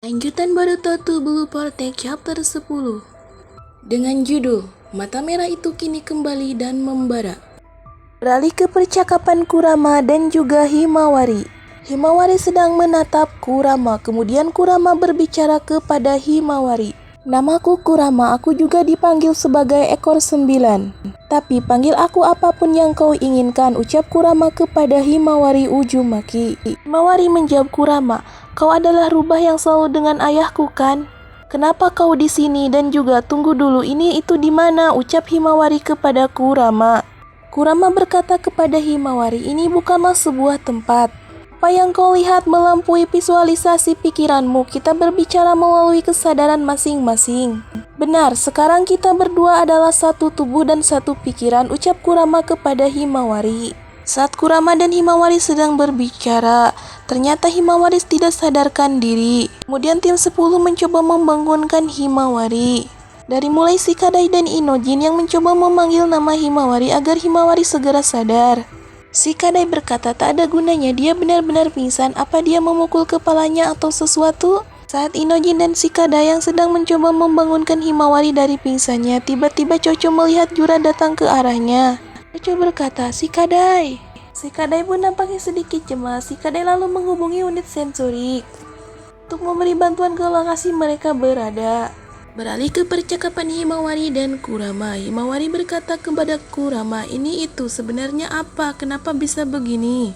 Lanjutan Boruto to Blue Portek chapter 10 dengan judul Mata Merah Itu Kini Kembali dan Membara. Beralih ke percakapan Kurama dan juga Himawari. Himawari sedang menatap Kurama, kemudian Kurama berbicara kepada Himawari. Namaku Kurama, aku juga dipanggil sebagai ekor 9. Tapi panggil aku apapun yang kau inginkan, ucap Kurama kepada Himawari Uzumaki. Himawari menjawab Kurama, kau adalah rubah yang selalu dengan ayahku kan? Kenapa kau di sini dan juga tunggu dulu ini itu di mana? Ucap Himawari kepada Kurama. Kurama berkata kepada Himawari, ini bukanlah sebuah tempat. Apa yang kau lihat melampaui visualisasi pikiranmu. Kita berbicara melalui kesadaran masing-masing. Benar, sekarang kita berdua adalah satu tubuh dan satu pikiran, ucap Kurama kepada Himawari. Saat Kurama dan Himawari sedang berbicara, ternyata Himawari tidak sadarkan diri. Kemudian tim 10 mencoba membangunkan Himawari. Dari mulai Shikadai dan Inojin yang mencoba memanggil nama Himawari agar Himawari segera sadar. Shikadai berkata tak ada gunanya, dia benar-benar pingsan. Apa dia memukul kepalanya atau sesuatu? Saat Inojin dan Shikadai yang sedang mencoba membangunkan Himawari dari pingsannya, tiba-tiba Chocho melihat Jura datang ke arahnya. Chocho berkata, Shikadai. Shikadai pun nampaknya sedikit cemas. Shikadai lalu menghubungi unit sensorik untuk memberi bantuan ke lokasi mereka berada. Beralih ke percakapan Himawari dan Kurama. Himawari berkata kepada Kurama, ini itu sebenarnya apa? Kenapa bisa begini?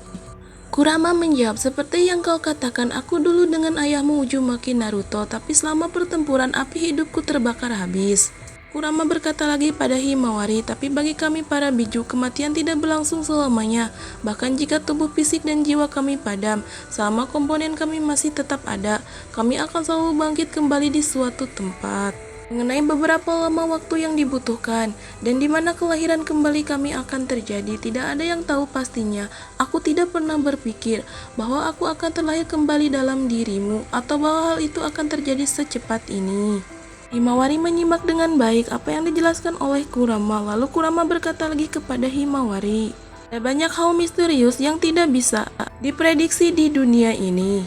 Kurama menjawab, seperti yang kau katakan, aku dulu dengan ayahmu Uzumaki Naruto, tapi selama pertempuran api hidupku terbakar habis. Kurama berkata lagi pada Himawari, tapi bagi kami para biju, kematian tidak berlangsung selamanya. Bahkan jika tubuh fisik dan jiwa kami padam, selama komponen kami masih tetap ada, kami akan selalu bangkit kembali di suatu tempat. Mengenai beberapa lama waktu yang dibutuhkan, dan di mana kelahiran kembali kami akan terjadi, tidak ada yang tahu pastinya. Aku tidak pernah berpikir bahwa aku akan terlahir kembali dalam dirimu, atau bahwa hal itu akan terjadi secepat ini. Himawari menyimak dengan baik apa yang dijelaskan oleh Kurama. Lalu Kurama berkata lagi kepada Himawari, ada banyak hal misterius yang tidak bisa diprediksi di dunia ini.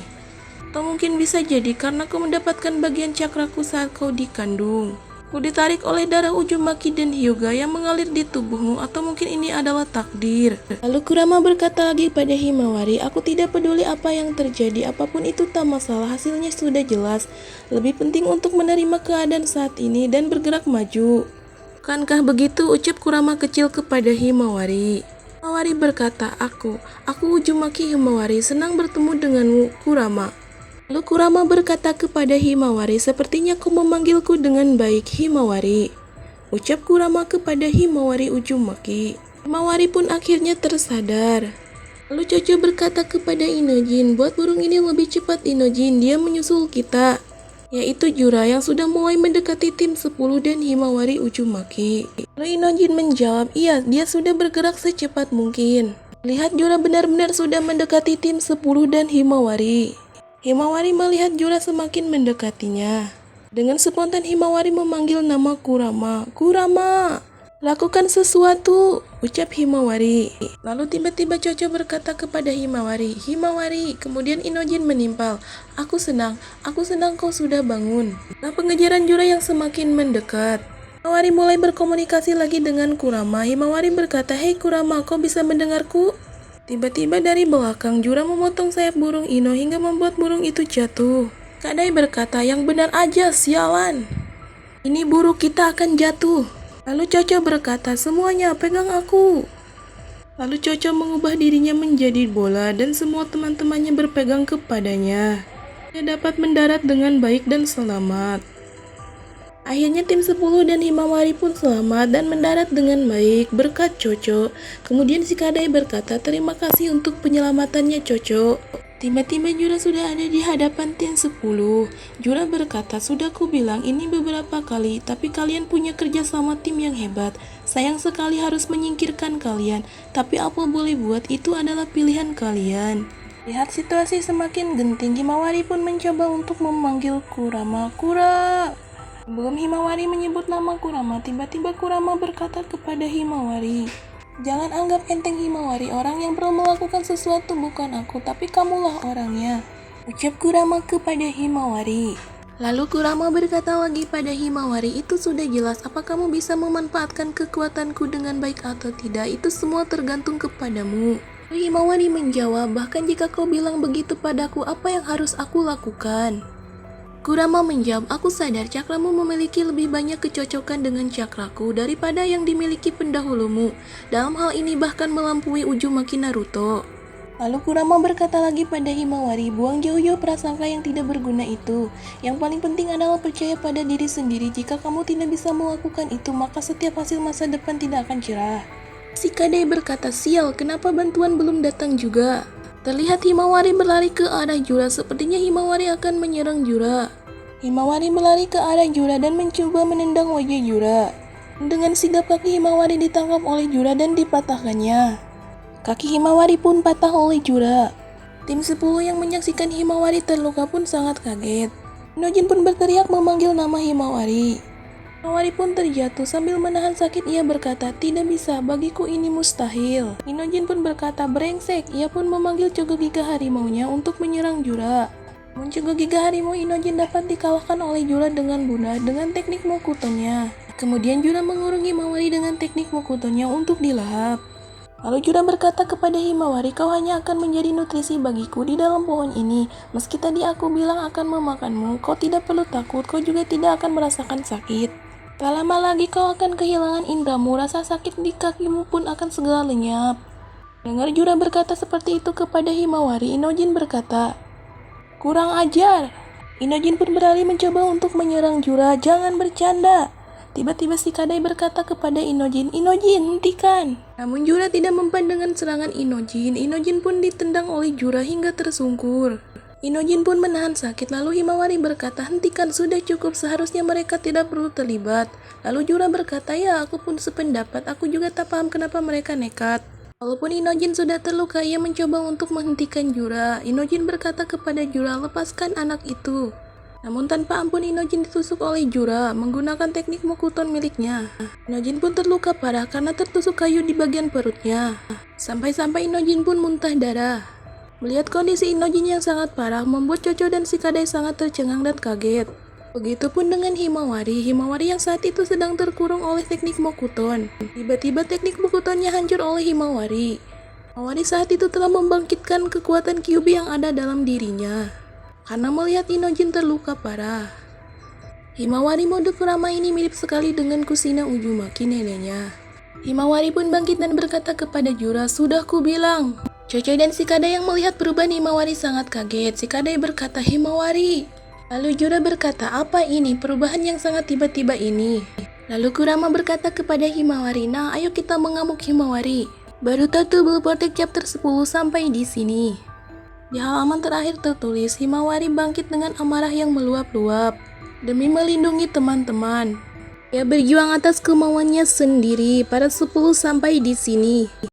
Atau mungkin bisa jadi karena kau mendapatkan bagian cakraku saat kau dikandung. Kau ditarik oleh darah Uzumaki dan Hyuga yang mengalir di tubuhmu, atau mungkin ini adalah takdir. Lalu Kurama berkata lagi pada Himawari, aku tidak peduli apa yang terjadi, apapun itu tak masalah, hasilnya sudah jelas. Lebih penting untuk menerima keadaan saat ini dan bergerak maju. Bukankah begitu? Ucap Kurama kecil kepada Himawari. Himawari berkata, aku Uzumaki Himawari, senang bertemu denganmu, Kurama. Lalu Kurama berkata kepada Himawari, sepertinya kau memanggilku dengan baik, Himawari. Ucap Kurama kepada Himawari Uzumaki. Himawari pun akhirnya tersadar. Lalu Chocho berkata kepada Inojin, buat burung ini lebih cepat Inojin, dia menyusul kita. Yaitu Jura yang sudah mulai mendekati tim 10 dan Himawari Uzumaki. Lalu Inojin menjawab, iya, dia sudah bergerak secepat mungkin. Lihat Jura benar-benar sudah mendekati tim 10 dan Himawari. Himawari melihat Jura semakin mendekatinya. Dengan spontan Himawari memanggil nama Kurama. Kurama, lakukan sesuatu, ucap Himawari. Lalu tiba-tiba Chocho berkata kepada Himawari, Himawari, kemudian Inojin menimpal. Aku senang kau sudah bangun. Nah, pengejaran Jura yang semakin mendekat. Himawari mulai berkomunikasi lagi dengan Kurama. Himawari berkata, hei Kurama, kau bisa mendengarku? Tiba-tiba dari belakang Jura memotong sayap burung Ino hingga membuat burung itu jatuh. Kadai berkata, yang benar aja, sialan. Ini burung kita akan jatuh. Lalu Chocho berkata, semuanya pegang aku. Lalu Chocho mengubah dirinya menjadi bola dan semua teman-temannya berpegang kepadanya. Dia dapat mendarat dengan baik dan selamat. Akhirnya tim 10 dan Himawari pun selamat dan mendarat dengan baik berkat Chocho. Kemudian Shikadai berkata, terima kasih untuk penyelamatannya Chocho. Tiba-tiba Jura sudah ada di hadapan tim 10. Jura berkata, sudah ku bilang ini beberapa kali, tapi kalian punya kerja sama tim yang hebat. Sayang sekali harus menyingkirkan kalian, tapi apa boleh buat, itu adalah pilihan kalian. Lihat situasi semakin genting, Himawari pun mencoba untuk memanggil Kurama. Sebelum Himawari menyebut nama Kurama, tiba-tiba Kurama berkata kepada Himawari, jangan anggap enteng Himawari, orang yang perlu melakukan sesuatu bukan aku, tapi kamulah orangnya. ucap Kurama kepada Himawari. Lalu Kurama berkata lagi pada Himawari, itu sudah jelas, apa kamu bisa memanfaatkan kekuatanku dengan baik atau tidak, itu semua tergantung kepadamu. Lalu Himawari menjawab, bahkan jika kau bilang begitu padaku, apa yang harus aku lakukan? Kurama menjawab, aku sadar cakramu memiliki lebih banyak kecocokan dengan cakraku daripada yang dimiliki pendahulumu. Dalam hal ini bahkan melampaui Uzumaki Naruto. Lalu Kurama berkata lagi pada Himawari, buang jauh-jauh prasangka yang tidak berguna itu. Yang paling penting adalah percaya pada diri sendiri. Jika kamu tidak bisa melakukan itu, maka setiap hasil masa depan tidak akan cerah. Shikadai berkata, sial, kenapa bantuan belum datang juga? Terlihat Himawari berlari ke arah Jura, sepertinya Himawari akan menyerang Jura. Himawari berlari ke arah Jura dan mencoba menendang wajah Jura. Dengan sigap kaki Himawari ditangkap oleh Jura dan dipatahkannya. Kaki Himawari pun patah oleh Jura. Tim 10 yang menyaksikan Himawari terluka pun sangat kaget. Inojin pun berteriak memanggil nama Himawari. Himawari pun terjatuh sambil menahan sakit. Ia berkata, tidak bisa, bagiku ini mustahil. Inojin pun berkata, brengsek. Ia pun memanggil Chogogiga harimaunya untuk menyerang Jura. Namun Chogogiga harimau Inojin dapat dikalahkan oleh Jura dengan mudah dengan teknik Mokuton-nya. Kemudian Jura mengurung Himawari dengan teknik Mokuton-nya untuk dilahap. Lalu Jura berkata kepada Himawari, kau hanya akan menjadi nutrisi bagiku di dalam pohon ini. Meski tadi aku bilang akan memakanmu, kau tidak perlu takut, kau juga tidak akan merasakan sakit. Tak lama lagi kau akan kehilangan indramu, rasa sakit di kakimu pun akan segera lenyap. Dengar Jura berkata seperti itu kepada Himawari, Inojin berkata, kurang ajar. Inojin pun beralih mencoba untuk menyerang Jura, jangan bercanda. Tiba-tiba Shikadai berkata kepada Inojin, Inojin, hentikan. Namun Jura tidak mempan dengan serangan Inojin. Inojin pun ditendang oleh Jura hingga tersungkur. Inojin pun menahan sakit. Lalu Himawari berkata, hentikan, sudah cukup, seharusnya mereka tidak perlu terlibat. Lalu Jura berkata, ya aku pun sependapat, aku juga tak paham kenapa mereka nekat. Walaupun Inojin sudah terluka, ia mencoba untuk menghentikan Jura. Inojin berkata kepada Jura, lepaskan anak itu. Namun tanpa ampun Inojin ditusuk oleh Jura menggunakan teknik Mokuton miliknya. Inojin pun terluka parah karena tertusuk kayu di bagian perutnya. Sampai-sampai Inojin pun muntah darah. Melihat kondisi Inojin yang sangat parah membuat Chocho dan Shikadai sangat tercengang dan kaget. Begitupun dengan Himawari. Himawari yang saat itu sedang terkurung oleh teknik Mokuton. Tiba-tiba teknik Mokutonnya hancur oleh Himawari. Himawari saat itu telah membangkitkan kekuatan Kyuubi yang ada dalam dirinya. Karena melihat Inojin terluka parah. Himawari mode Kurama ini mirip sekali dengan Kushina Uzumaki neneknya. Himawari pun bangkit dan berkata kepada Jura, sudah ku bilang. Chocho dan Shikadai yang melihat perubahan Himawari sangat kaget. Shikadai berkata, Himawari. Lalu Jura berkata, apa ini perubahan yang sangat tiba-tiba ini? Lalu Kurama berkata kepada Himawari, nah ayo kita mengamuk Himawari. Baru Tato Blue Protect chapter 10 sampai di sini. Di halaman terakhir tertulis, Himawari bangkit dengan amarah yang meluap-luap demi melindungi teman-teman. Ia berjuang atas kemauannya sendiri. Para 10 sampai di sini.